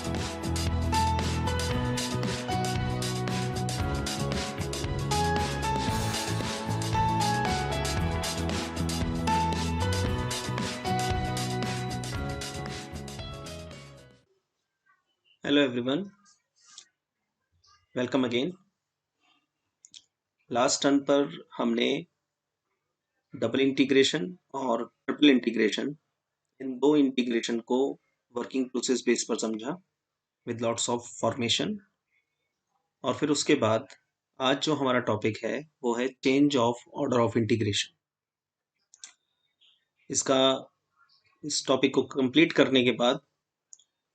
Hello everyone, welcome again. Last turn पर हमने double integration और ट्रिपल इंटीग्रेशन, इन दो इंटीग्रेशन को वर्किंग प्रोसेस बेस पर समझा विद लॉट्स ऑफ फॉर्मेशन। और फिर उसके बाद आज जो हमारा टॉपिक है वो है change of order of integration. इस टॉपिक को कंप्लीट करने के बाद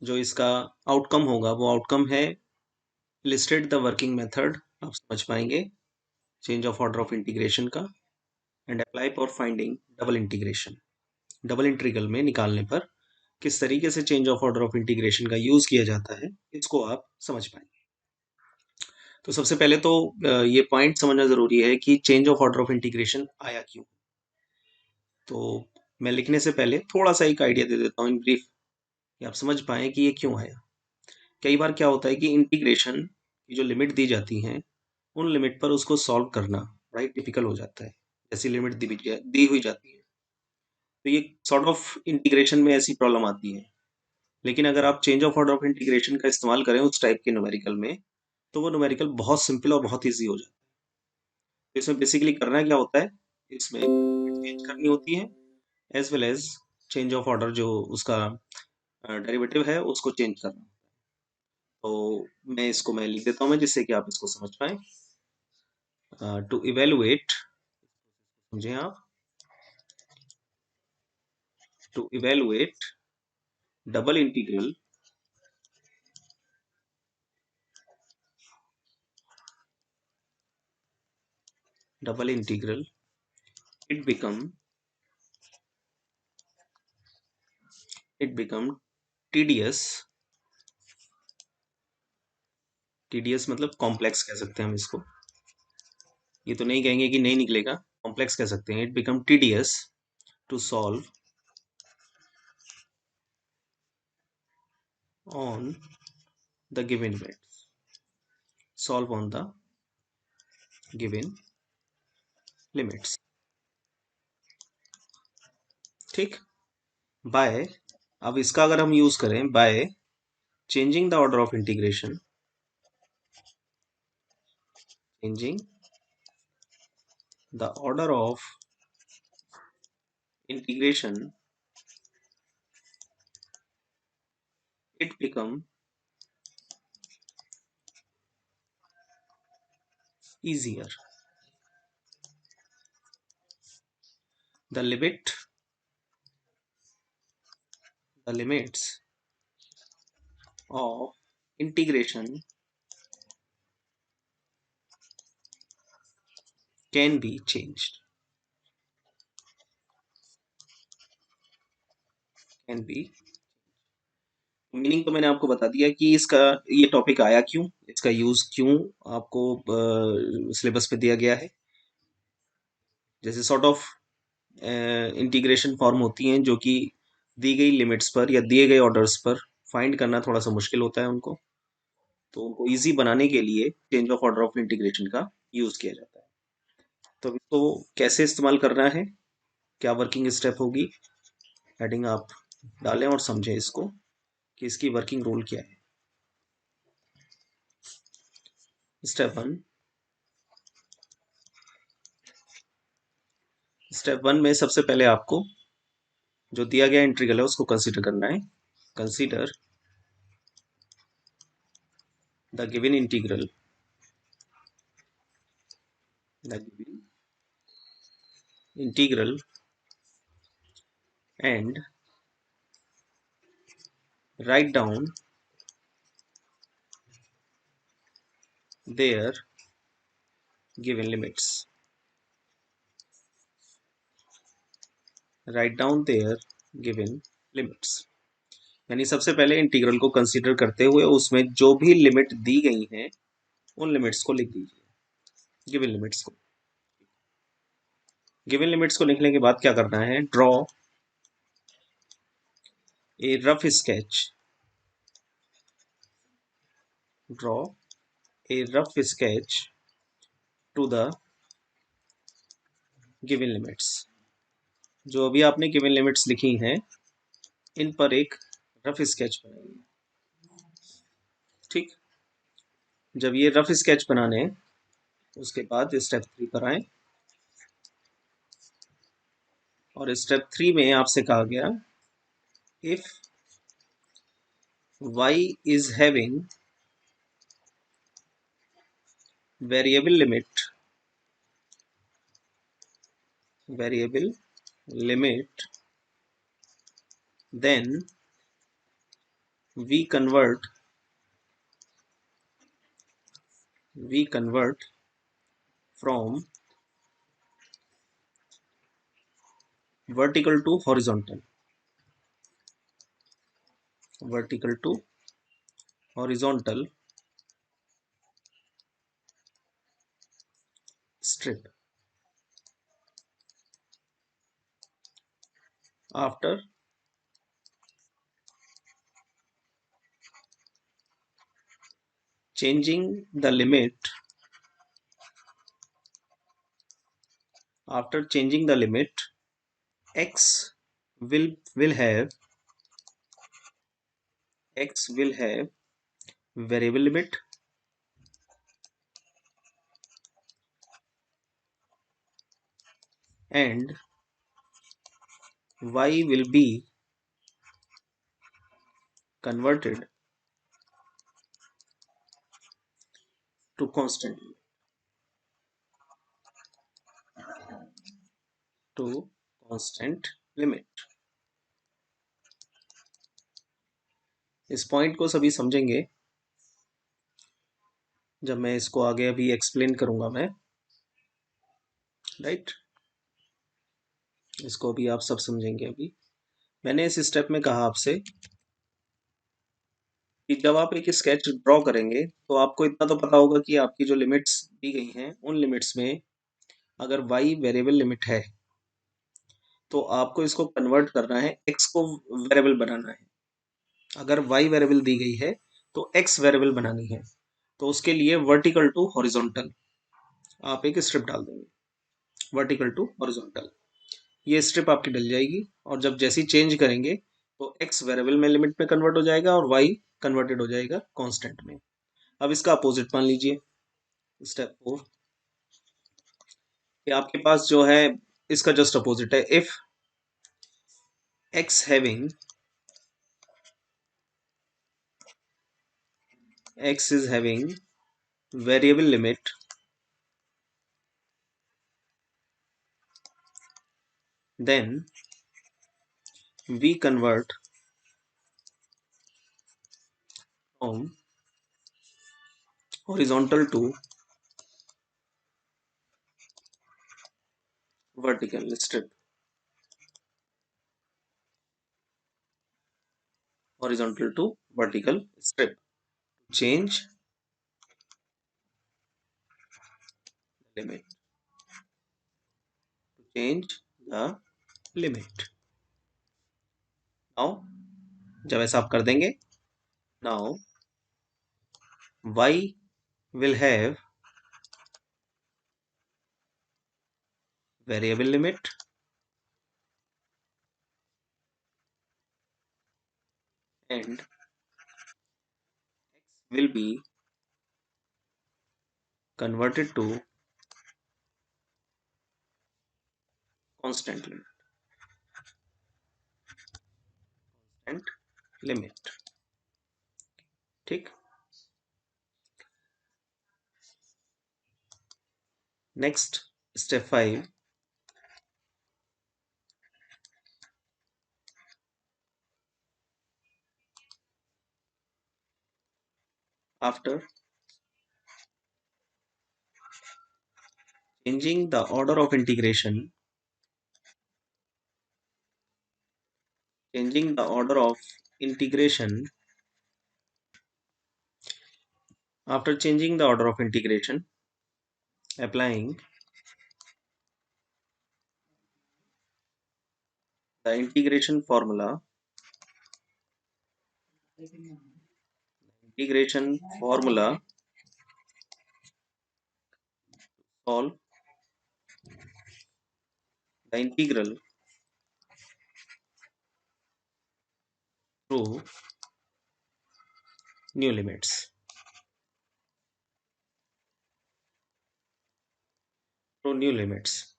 जो इसका आउटकम होगा वो आउटकम है लिस्टेड द वर्किंग मेथड। आप समझ पाएंगे change of order of integration का and apply for finding double integration. Double integral में निकालने पर किस तरीके से change of order of integration का यूज किया जाता है, इसको आप समझ पाएंगे। तो सबसे पहले तो ये पॉइंट समझना जरूरी है कि change of order of integration आया क्यों। तो मैं लिखने से पहले थोड़ा सा एक आइडिया दे देता हूँ इन ब्रीफ, कि आप समझ पाए कि ये क्यों आया। कई बार क्या होता है कि इंटीग्रेशन की जो लिमिट दी जाती हैं उन लिमिट पर उसको सॉल्व करना राइट डिफिकल्ट हो जाता है। ऐसी लिमिट दी हुई जाती है तो ये सॉर्ट ऑफ इंटीग्रेशन में ऐसी प्रॉब्लम आती है। लेकिन अगर आप change of order of integration का इस्तेमाल करें उस टाइप के न्यूमेरिकल में, तो वो न्यूमेरिकल बहुत सिंपल और बहुत ईजी हो जाता है। तो इसमें बेसिकली करना क्या होता है, इसमें चेंज करनी होती है as well as change of order जो उसका डेरिवेटिव है उसको चेंज करना। तो मैं लिख देता हूँ मैं, जिससे कि आप इसको समझ पाए। टू इवेलुएट, समझे आप, to evaluate double integral it become tedious। Tedious मतलब कॉम्प्लेक्स कह सकते हैं हम इसको, ये तो नहीं कहेंगे कि नहीं निकलेगा, कॉम्प्लेक्स कह सकते हैं। It become tedious to solve on the given limits, solve on the given limits. ठीक, बाय, अब इसका अगर हम यूज करें by changing the order of integration, changing the order of integration, it become easier। The limits of integration can be changed, can be। Meaning तो मैंने आपको बता दिया कि इसका ये टॉपिक आया क्यों, इसका यूज क्यों आपको सिलेबस पे दिया गया है। जैसे सॉर्ट ऑफ इंटीग्रेशन फॉर्म होती हैं जो कि दी गई लिमिट्स पर या दिए गए ऑर्डर्स पर फाइंड करना थोड़ा सा मुश्किल होता है उनको, तो उनको इजी बनाने के लिए change of order of integration का यूज किया जाता है। तो इसको कैसे इस्तेमाल करना है, क्या वर्किंग स्टेप होगी, हेडिंग आप डालें और समझें इसको कि इसकी वर्किंग रूल क्या है। स्टेप वन, स्टेप वन में सबसे पहले आपको जो दिया गया इंटीग्रल है उसको कंसीडर करना है। Consider the given integral, the given integral and write down their given limits, write down their given limits। यानी सबसे पहले इंटीग्रल को कंसीडर करते हुए उसमें जो भी लिमिट दी गई हैं उन लिमिट्स को लिख दीजिए, गिवन लिमिट्स को। गिवन लिमिट्स को लिखने के बाद क्या करना है, draw a rough sketch draw a rough sketch to the given limits। जो अभी आपने गिवन लिमिट्स लिखी हैं इन पर एक रफ स्केच बनाइए। ठीक, जब ये रफ स्केच बनाने उसके बाद स्टेप 3 पर आए और स्टेप 3 में आपसे कहा गया if y is having variable limit, then we convert from vertical to horizontal strip after changing the limit x will have variable limit and y will be converted to constant limit। इस point को सभी समझेंगे जब मैं इसको आगे अभी explain करूंगा मैं, राइट। इसको अभी आप सब समझेंगे। अभी मैंने इस स्टेप में कहा आपसे कि जब आप एक स्केच ड्रॉ करेंगे तो आपको इतना तो पता होगा कि आपकी जो लिमिट्स दी गई हैं उन लिमिट्स में अगर y वेरिएबल लिमिट है तो आपको इसको कन्वर्ट करना है, x को वेरिएबल बनाना है। अगर y वेरिएबल दी गई है तो x वेरिएबल बनानी है, तो उसके लिए वर्टिकल टू हॉरिजॉन्टल आप एक स्ट्रिप डाल देंगे, वर्टिकल टू हॉरिजॉन्टल। ये स्ट्रिप आपकी डल जाएगी और जब जैसी चेंज करेंगे तो x वेरिएबल में लिमिट में कन्वर्ट हो जाएगा और y कन्वर्टेड हो जाएगा कांस्टेंट में। अब इसका अपोजिट मान लीजिए स्टेप 4 कि आपके पास जो है इसका जस्ट अपोजिट है। If x having x is having variable limit, then we convert from horizontal to vertical strip, horizontal to vertical strip, change limit, change the limit। now जब ऐसा आप कर देंगे, now y will have variable limit and x will be converted to constant and limit। ठीक, next step 5, after changing the order of integration, changing the order of integration after changing the order of integration, applying the integration formula integration formula solve the integral through new limits. Through new limits.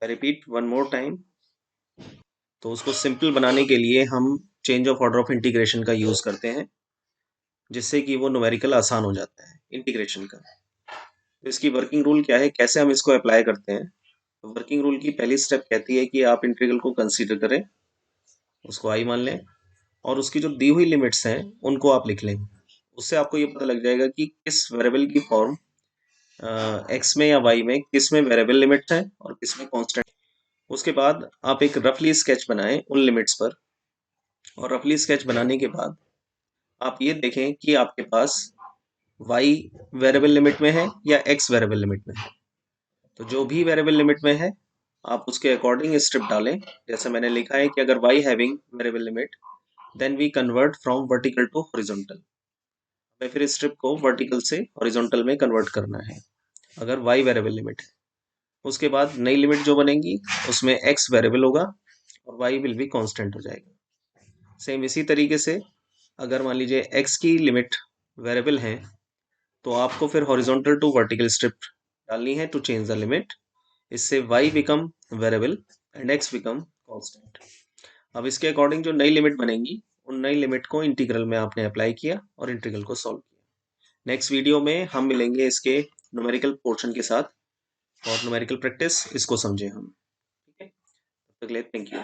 I repeat one more time. तो उसको simple बनाने के लिए हम change of order of integration का use करते हैं, जिससे कि वो न्यूमेरिकल आसान हो जाता है इंटीग्रेशन का। तो इसकी वर्किंग रूल क्या है, कैसे हम इसको अप्लाई करते हैं? वर्किंग रूल की पहली स्टेप कहती है कि आप इंटीग्रल को कंसीडर करें, उसको आई मान लें, और उसकी जो दी हुई लिमिट्स हैं उनको आप लिख लें। उससे आपको ये पता लग जाएगा कि किस वेरिएबल की फॉर्म एक्स में या वाई में किस में वेरिएबल लिमिट्स हैं और किस में कांस्टेंट। उसके बाद आप एक रफली स्केच बनाएं उन लिमिट्स पर, और रफली स्केच बनाने के बाद आप ये देखें कि आपके पास y वेरिएबल लिमिट में है या x वेरिएबल लिमिट में है। तो जो भी वेरिएबल लिमिट में है आप उसके अकॉर्डिंग स्ट्रिप डालें। जैसे मैंने लिखा है कि अगर y having variable limit then we convert from vertical to horizontal. हमें फिर स्ट्रिप को वर्टिकल से हॉरिजॉन्टल में कन्वर्ट करना है अगर y वेरिएबल लिमिट है। उसके बाद नई लिमिट जो बनेगी उसमें x वेरिएबल होगा और y विल बी कांस्टेंट हो जाएगा। सेम इसी तरीके से अगर मान लीजिए x की लिमिट वेरिएबल है तो आपको फिर हॉरिजॉन्टल टू वर्टिकल स्ट्रिप डालनी है टू चेंज द लिमिट। इससे y become variable and x become constant. अब इसके अकॉर्डिंग जो नई लिमिट बनेंगी उन नई लिमिट को इंटीग्रल में आपने अप्लाई किया और इंटीग्रल को सॉल्व किया। नेक्स्ट वीडियो में हम मिलेंगे इसके न्यूमेरिकल पोर्शन के साथ, और न्यूमेरिकल प्रैक्टिस इसको समझें हम। ठीक है, तब तक के लिए थैंक यू।